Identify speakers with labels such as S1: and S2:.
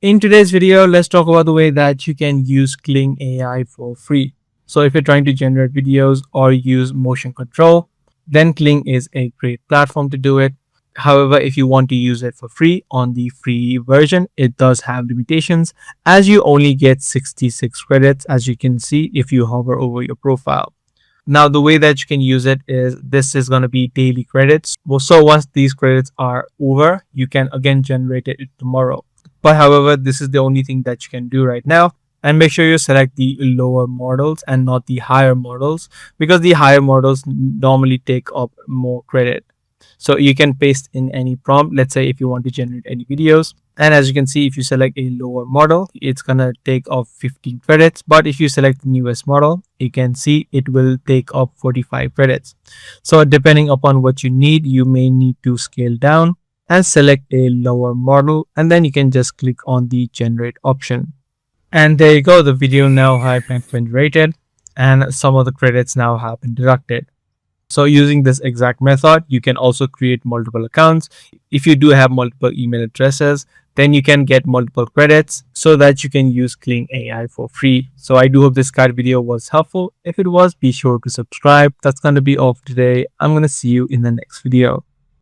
S1: In today's video, let's talk about the way that you can use Kling AI for free. So if you're trying to generate videos or use motion control, then Kling is a great platform to do it. However, if you want to use it for free on the free version, it does have limitations as you only get 66 credits, as you can see if you hover over your profile. Now, the way that you can use it is this is going to be daily credits. Well, so once these credits are over, you can again generate it tomorrow. But however, this is the only thing that you can do right now. And make sure you select the lower models and not the higher models, because the higher models normally take up more credit. So you can paste in any prompt. Let's say if you want to generate any videos. And as you can see, if you select a lower model, it's going to take off 15 credits. But if you select the newest model, you can see it will take up 45 credits. So depending upon what you need, you may need to scale down and select a lower model. And then you can just click on the generate option. And there you go. The video now has been generated and some of the credits now have been deducted. So using this exact method, you can also create multiple accounts. If you do have multiple email addresses, then you can get multiple credits so that you can use Kling AI for free. So I do hope this guide video was helpful. If it was, be sure to subscribe. That's going to be all for today. I'm going to see you in the next video.